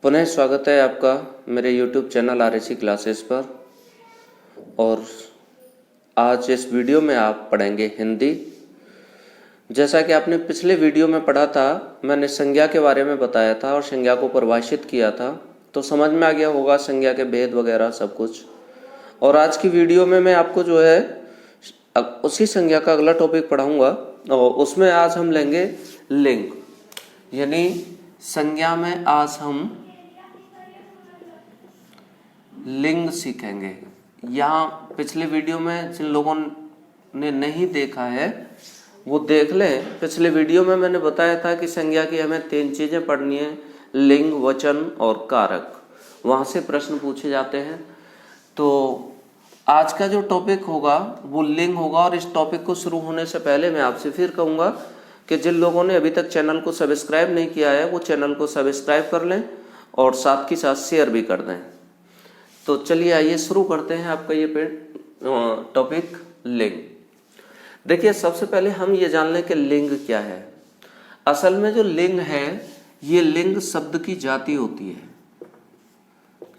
पुनः स्वागत है आपका मेरे YouTube चैनल RSC क्लासेस पर। और आज इस वीडियो में आप पढ़ेंगे हिंदी। जैसा कि आपने पिछले वीडियो में पढ़ा था, मैंने संज्ञा के बारे में बताया था और संज्ञा को परिभाषित किया था, तो समझ में आ गया होगा संज्ञा के भेद वगैरह सब कुछ। और आज की वीडियो में मैं आपको जो है उसी संज्ञा का अगला टॉपिक पढ़ाऊँगा और उसमें आज हम लेंगे लिंग। यानी संज्ञा में आज हम लिंग सीखेंगे। यहाँ पिछले वीडियो में जिन लोगों ने नहीं देखा है वो देख लें। पिछले वीडियो में मैंने बताया था कि संज्ञा की हमें 3 चीज़ें पढ़नी है, लिंग, वचन और कारक। वहाँ से प्रश्न पूछे जाते हैं। तो आज का जो टॉपिक होगा वो लिंग होगा। और इस टॉपिक को शुरू होने से पहले मैं आपसे फिर कहूँगा कि जिन लोगों ने अभी तक चैनल को सब्सक्राइब नहीं किया है वो चैनल को सब्सक्राइब कर लें और साथ ही साथ शेयर भी कर दें। तो चलिए आइए शुरू करते हैं आपका ये टॉपिक लिंग। देखिए, सबसे पहले हम ये जान लें कि लिंग क्या है। असल में जो लिंग है ये लिंग शब्द की जाति होती है।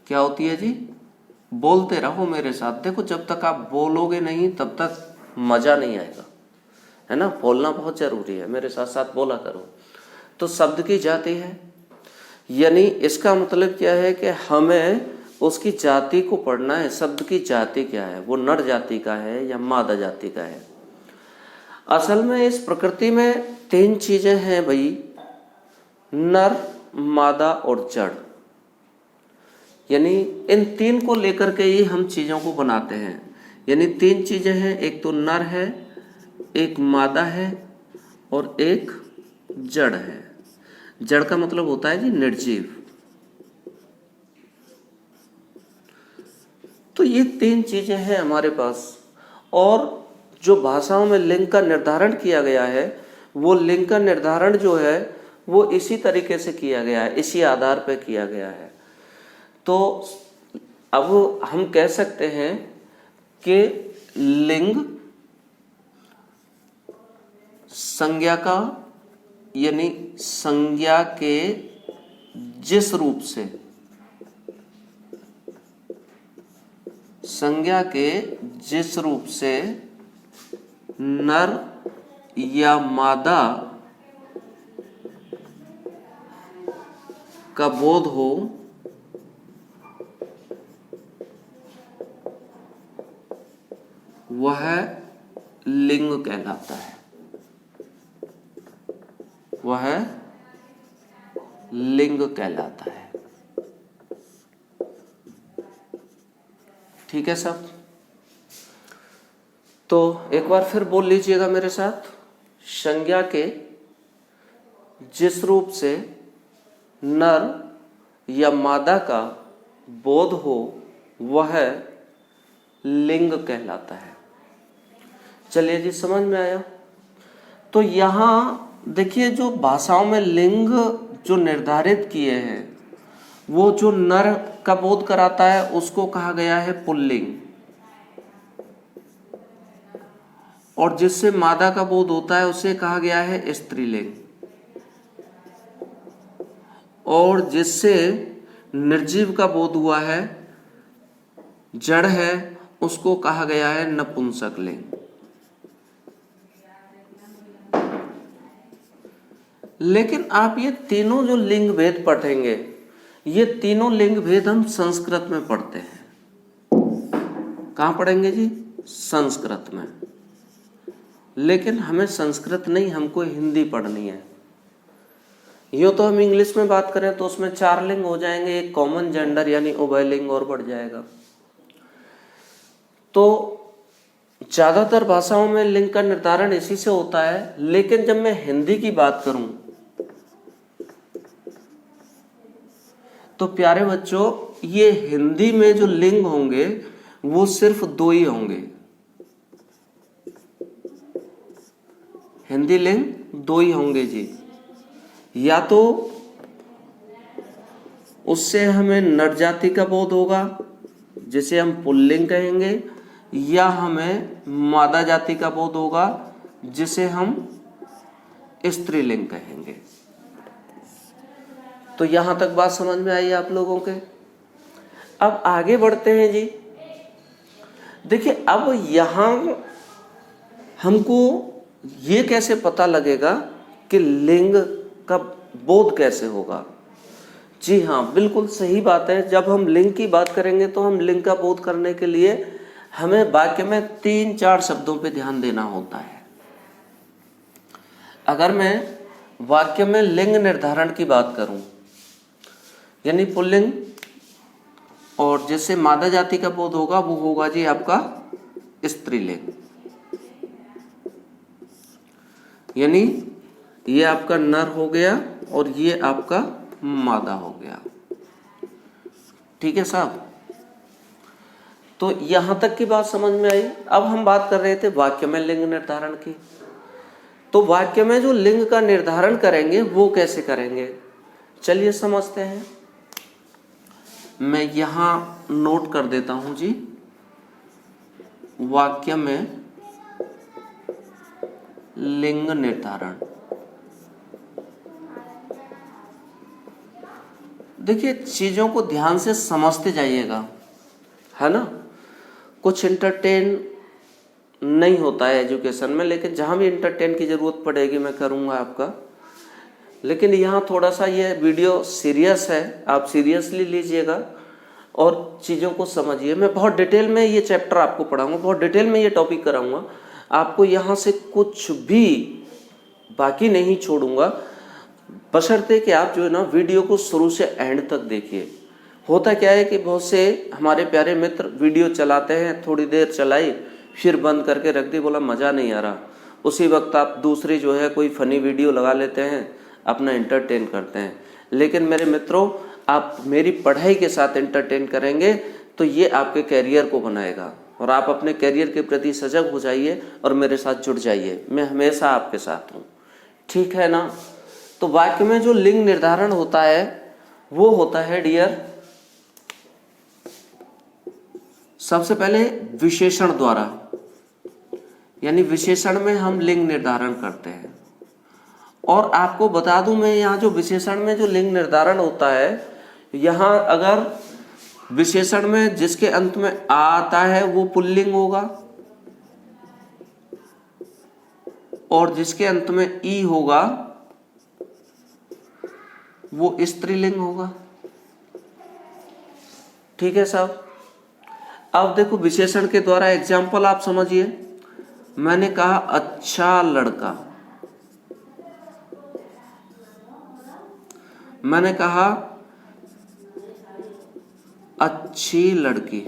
क्या होती है जी? बोलते रहो मेरे साथ। देखो, जब तक आप बोलोगे नहीं तब तक मजा नहीं आएगा, है ना। बोलना बहुत जरूरी है, मेरे साथ साथ बोला करो। तो शब्द की जाति है, यानी इसका मतलब क्या है कि हमें उसकी जाति को पढ़ना है। शब्द की जाति क्या है, वो नर जाति का है या मादा जाति का है। असल में इस प्रकृति में 3 चीजें हैं भाई, नर, मादा और जड़। यानी इन 3 को लेकर के ही हम चीजों को बनाते हैं। यानी 3 चीजें हैं, एक तो नर है, एक मादा है और एक जड़ है। जड़ का मतलब होता है जी निर्जीव। तो ये 3 चीजें हैं हमारे पास। और जो भाषाओं में लिंग का निर्धारण किया गया है वो लिंग का निर्धारण जो है वो इसी तरीके से किया गया है, इसी आधार पर किया गया है। तो अब हम कह सकते हैं कि लिंग संज्ञा का, यानी संज्ञा के जिस रूप से, संज्ञा के जिस रूप से नर या मादा का बोध हो वह लिंग कहलाता है। वह लिंग कहलाता है। ठीक है सब? तो एक बार फिर बोल लीजिएगा मेरे साथ। संज्ञा के जिस रूप से नर या मादा का बोध हो वह लिंग कहलाता है। चलिए जी, समझ में आया। तो यहाँ देखिए, जो भाषाओं में लिंग जो निर्धारित किए हैं वो जो नर का बोध कराता है उसको कहा गया है पुल्लिंग, और जिससे मादा का बोध होता है उसे कहा गया है स्त्रीलिंग, और जिससे निर्जीव का बोध हुआ है, जड़ है, उसको कहा गया है नपुंसक लिंग। लेकिन आप ये तीनों जो लिंग भेद पढ़ेंगे, ये तीनों लिंग भेद हम संस्कृत में पढ़ते हैं। कहाँ पढ़ेंगे जी? संस्कृत में। लेकिन हमें संस्कृत नहीं, हमको हिंदी पढ़नी है। यूँ तो हम इंग्लिश में बात करें तो उसमें 4 लिंग हो जाएंगे, एक कॉमन जेंडर यानी उभयलिंग और बढ़ जाएगा। तो ज्यादातर भाषाओं में लिंग का निर्धारण इसी से होता है। लेकिन जब मैं हिंदी की बात करूं तो प्यारे बच्चों, ये हिंदी में जो लिंग होंगे वो सिर्फ 2 ही होंगे। हिंदी लिंग 2 ही होंगे जी। या तो उससे हमें नर जाति का बोध होगा जिसे हम पुल्लिंग कहेंगे, या हमें मादा जाति का बोध होगा जिसे हम स्त्रीलिंग कहेंगे। तो यहाँ तक बात समझ में आई आप लोगों के। अब आगे बढ़ते हैं जी। देखिए अब यहाँ हमको ये कैसे पता लगेगा कि लिंग का बोध कैसे होगा। जी हाँ, बिल्कुल सही बात है। जब हम लिंग की बात करेंगे तो हम लिंग का बोध करने के लिए हमें वाक्य में 3-4 शब्दों पे ध्यान देना होता है। अगर मैं वाक्य में लिंग निर्धारण की बात करूं, यानी पुल्लिंग, और जैसे मादा जाति का बोध होगा वो होगा जी आपका स्त्रीलिंग, यानी ये आपका नर हो गया और ये आपका मादा हो गया। ठीक है साहब, तो यहां तक की बात समझ में आई। अब हम बात कर रहे थे वाक्य में लिंग निर्धारण की। तो वाक्य में जो लिंग का निर्धारण करेंगे वो कैसे करेंगे, चलिए समझते हैं। मैं यहां नोट कर देता हूं जी, वाक्य में लिंग निर्धारण। देखिए चीजों को ध्यान से समझते जाइएगा, है ना। कुछ इंटरटेन नहीं होता है एजुकेशन में, लेकिन जहां भी इंटरटेन की जरूरत पड़ेगी मैं करूंगा आपका। लेकिन यहाँ थोड़ा सा ये वीडियो सीरियस है, आप सीरियसली लीजिएगा और चीज़ों को समझिए। मैं बहुत डिटेल में ये चैप्टर आपको पढ़ाऊंगा, बहुत डिटेल में ये टॉपिक कराऊंगा आपको, यहाँ से कुछ भी बाकी नहीं छोड़ूंगा, बशर्ते कि आप जो है ना वीडियो को शुरू से एंड तक देखिए। होता क्या है कि बहुत से हमारे प्यारे मित्र वीडियो चलाते हैं, थोड़ी देर चलाई फिर बंद करके रख दी, बोला मज़ा नहीं आ रहा, उसी वक्त आप दूसरी जो है कोई फनी वीडियो लगा लेते हैं, अपना एंटरटेन करते हैं। लेकिन मेरे मित्रों, आप मेरी पढ़ाई के साथ एंटरटेन करेंगे तो ये आपके कैरियर को बनाएगा, और आप अपने कैरियर के प्रति सजग हो जाइए और मेरे साथ जुड़ जाइए। मैं हमेशा आपके साथ हूँ, ठीक है ना। तो वाक्य में जो लिंग निर्धारण होता है वो होता है डियर, सबसे पहले विशेषण द्वारा, यानी विशेषण में हम लिंग निर्धारण करते हैं। और आपको बता दूं मैं, यहाँ जो विशेषण में जो लिंग निर्धारण होता है, यहाँ अगर विशेषण में जिसके अंत में आ आता है वो पुल्लिंग होगा, और जिसके अंत में ई होगा वो स्त्रीलिंग होगा। ठीक है साहब। अब देखो विशेषण के द्वारा एग्जाम्पल आप समझिए। मैंने कहा अच्छा लड़का, मैंने कहा अच्छी लड़की,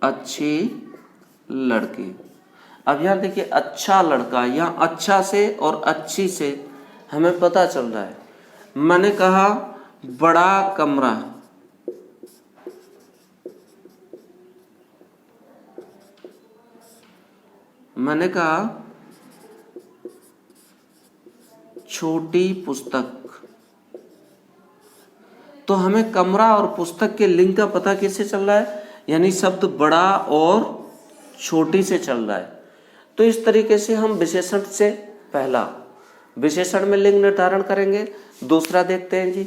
अच्छी लड़की। अब यहां देखिए अच्छा लड़का, यहां अच्छा से और अच्छी से हमें पता चल रहा है। मैंने कहा बड़ा कमरा, मैंने कहा छोटी पुस्तक, तो हमें कमरा और पुस्तक के लिंग का पता किससे चल रहा है, यानी शब्द बड़ा और छोटी से चल रहा है। तो इस तरीके से हम विशेषण से पहला विशेषण में लिंग निर्धारण करेंगे। दूसरा देखते हैं जी,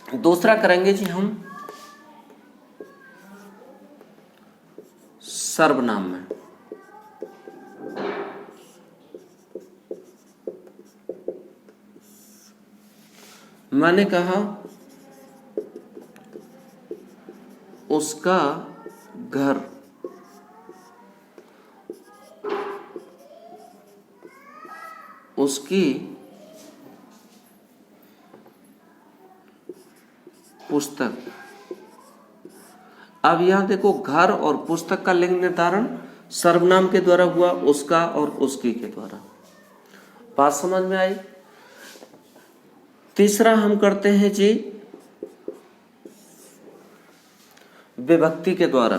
दूसरा करेंगे जी हम सर्वनाम में। मैंने कहा उसका घर, उसकी पुस्तक। अब यहां देखो घर और पुस्तक का लिंग निर्धारण सर्वनाम के द्वारा हुआ, उसका और उसकी के द्वारा। बात समझ में आई। तीसरा हम करते हैं जी विभक्ति के द्वारा,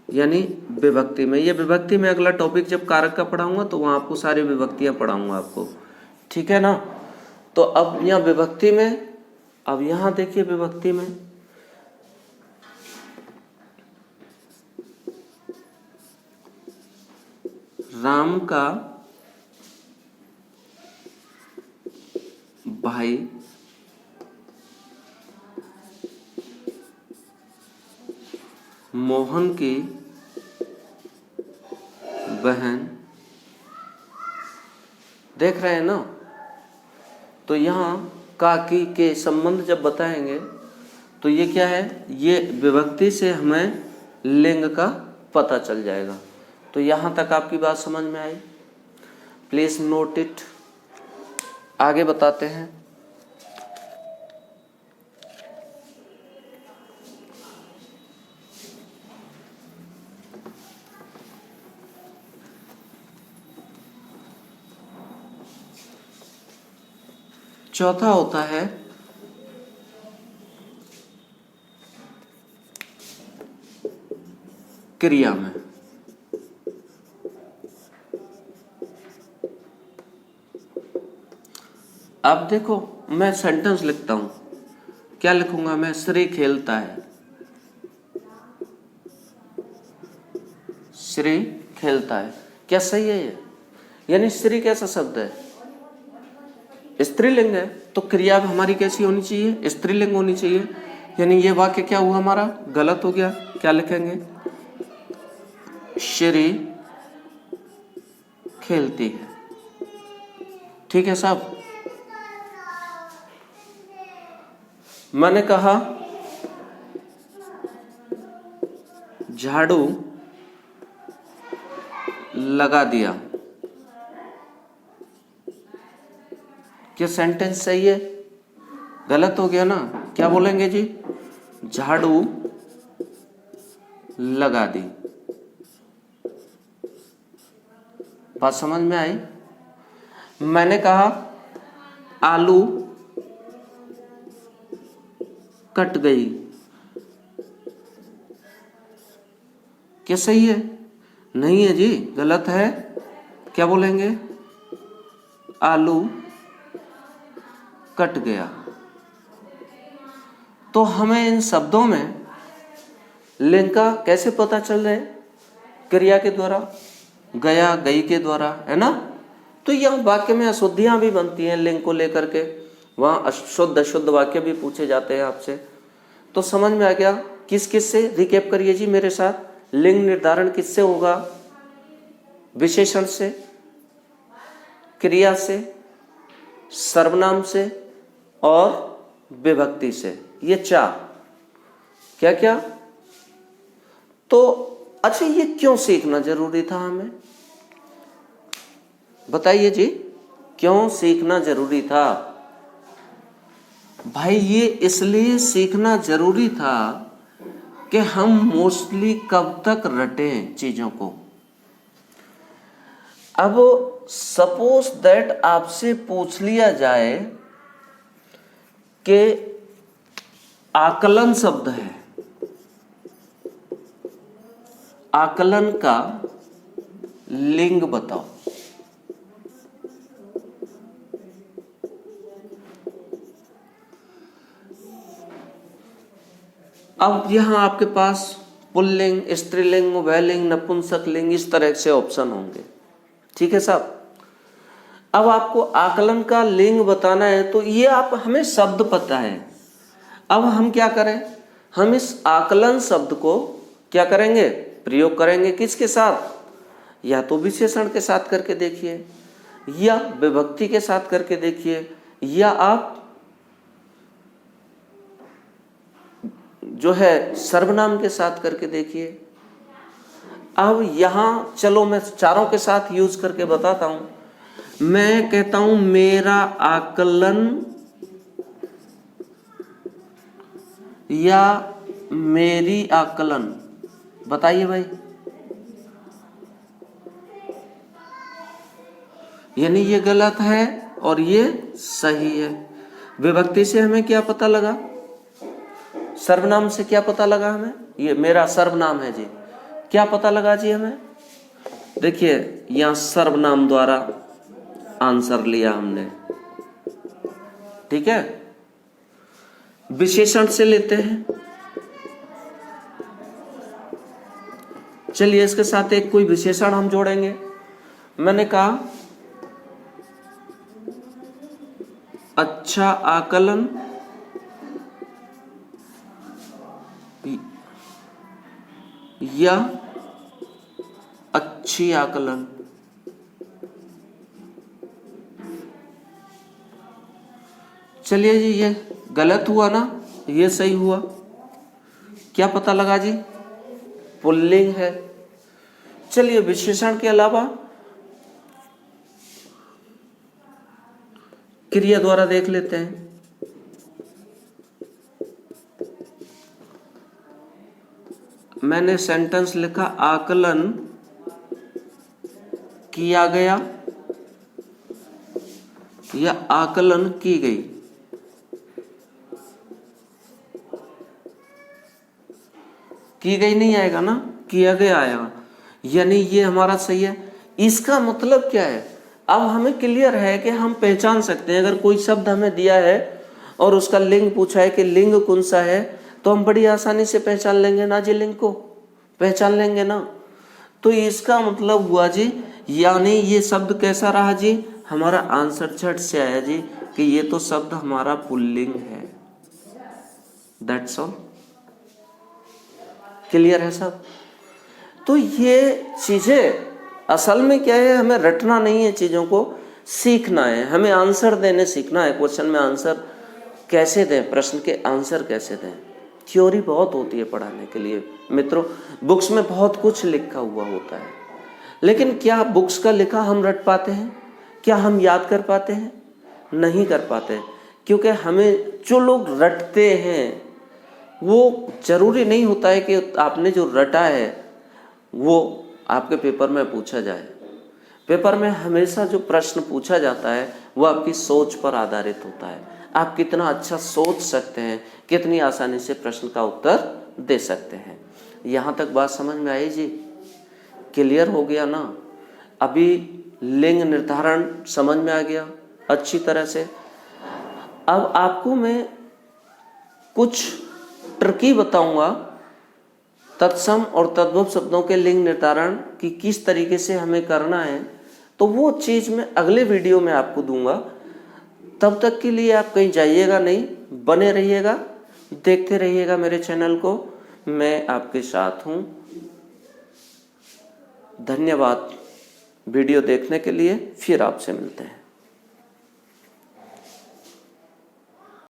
यानी विभक्ति में। ये विभक्ति में अगला टॉपिक जब कारक का पढ़ाऊंगा तो वहां आपको सारी विभक्तियां पढ़ाऊंगा आपको, ठीक है ना। तो अब यहाँ विभक्ति में, अब यहाँ देखिए विभक्ति में राम का भाई मोहन की बहन, देख रहे हैं ना। तो यहाँ काकी के संबंध जब बताएंगे तो ये क्या है, ये विभक्ति से हमें लिंग का पता चल जाएगा। तो यहाँ तक आपकी बात समझ में आई? Please note it. आगे बताते हैं। चौथा होता है क्रिया में। अब देखो, मैं सेंटेंस लिखता हूं, क्या लिखूंगा मैं? श्री खेलता है, श्री खेलता है। क्या सही है ये? यानी श्री कैसा शब्द है? स्त्रीलिंग है। तो क्रिया हमारी कैसी होनी चाहिए? स्त्रीलिंग होनी चाहिए। यानी ये वाक्य क्या हुआ हमारा? गलत हो गया। क्या लिखेंगे? श्री खेलती है। ठीक है साहब। मैंने कहा झाड़ू लगा दिया। क्या सेंटेंस सही है? गलत हो गया ना। क्या बोलेंगे जी? झाड़ू लगा दी। बात समझ में आई? मैंने कहा आलू कट गई। क्या सही है? नहीं है जी, गलत है। क्या बोलेंगे? आलू कट गया। तो हमें इन शब्दों में लिंग का कैसे पता चल रहा है? क्रिया के द्वारा, गया गई के द्वारा, है ना। तो यह वाक्य में अशुद्धियां भी बनती हैं लिंग को लेकर के। वहां अशुद्ध अशुद्ध वाक्य भी पूछे जाते हैं आपसे। तो समझ में आ गया? किस किस से? रिकैप करिए जी मेरे साथ। लिंग निर्धारण किससे होगा? विशेषण से, क्रिया से, सर्वनाम से और विभक्ति से। ये चार। क्या क्या? तो अच्छा, ये क्यों सीखना जरूरी था हमें? बताइए जी, क्यों सीखना जरूरी था? भाई ये इसलिए सीखना जरूरी था कि हम मोस्टली कब तक रटें चीजों को। अब सपोज दैट आपसे पूछ लिया जाए कि आकलन शब्द है, आकलन का लिंग बताओ। अब यहां आपके पास पुल्लिंग, स्त्रीलिंग, उभयलिंग, नपुंसकलिंग, इस तरह से ऑप्शन होंगे। ठीक है साहब। अब आपको आकलन का लिंग बताना है तो ये आप हमें शब्द पता है। अब हम क्या करें? हम इस आकलन शब्द को क्या करेंगे? प्रयोग करेंगे। किसके साथ? या तो विशेषण के साथ करके देखिए, या विभक्ति के साथ करके देखिए, या आप जो है सर्वनाम के साथ करके देखिए। अब यहां चलो मैं चारों के साथ यूज करके बताता हूं। मैं कहता हूं मेरा आकलन या मेरी आकलन। बताइए भाई। यानी ये गलत है और ये सही है। विभक्ति से हमें क्या पता लगा? सर्वनाम से क्या पता लगा हमें? ये मेरा सर्वनाम है जी। क्या पता लगा जी हमें? देखिए यहां सर्वनाम द्वारा आंसर लिया हमने। ठीक है। विशेषण से लेते हैं। चलिए इसके साथ एक कोई विशेषण हम जोड़ेंगे। मैंने कहा अच्छा आकलन या अच्छी आकलन। चलिए जी, ये गलत हुआ ना, ये सही हुआ। क्या पता लगा जी? पुल्लिंग है। चलिए विशेषण के अलावा क्रिया द्वारा देख लेते हैं। मैंने सेंटेंस लिखा आकलन किया गया या आकलन की गई। की गई नहीं आएगा ना, किया गया आएगा, यानी ये हमारा सही है। इसका मतलब क्या है? अब हमें क्लियर है कि हम पहचान सकते हैं, अगर कोई शब्द हमें दिया है और उसका लिंग पूछा है कि लिंग कौन सा है, तो हम बड़ी आसानी से पहचान लेंगे ना जी, लिंग को पहचान लेंगे ना। तो इसका मतलब हुआ जी, यानी ये शब्द कैसा रहा जी? हमारा आंसर झट से आया जी कि ये तो शब्द हमारा पुल्लिंग है। That's all. क्लियर है सब? तो ये चीजें असल में क्या है, हमें रटना नहीं है, चीजों को सीखना है, हमें आंसर देने सीखना है। क्वेश्चन में आंसर कैसे दें, प्रश्न के आंसर कैसे दें। थ्योरी बहुत होती है पढ़ाने के लिए मित्रों, बुक्स में बहुत कुछ लिखा हुआ होता है, लेकिन क्या बुक्स का लिखा हम रट पाते हैं? क्या हम याद कर पाते हैं? नहीं कर पाते, क्योंकि हमें जो लोग रटते हैं वो जरूरी नहीं होता है कि आपने जो रटा है वो आपके पेपर में पूछा जाए। पेपर में हमेशा जो प्रश्न पूछा जाता है वो आपकी सोच पर आधारित होता है। आप कितना अच्छा सोच सकते हैं, कितनी आसानी से प्रश्न का उत्तर दे सकते हैं। यहाँ तक बात समझ में आई जी? क्लियर हो गया ना? अभी लिंग निर्धारण समझ में आ गया अच्छी तरह से। अब आपको मैं कुछ ट्रिकी बताऊंगा, तत्सम और तद्भव शब्दों के लिंग निर्धारण की किस तरीके से हमें करना है, तो वो चीज़ मैं अगले वीडियो में आपको दूंगा। तब तक के लिए आप कहीं जाइएगा नहीं, बने रहिएगा, देखते रहिएगा मेरे चैनल को, मैं आपके साथ हूँ। धन्यवाद वीडियो देखने के लिए, फिर आपसे मिलते हैं।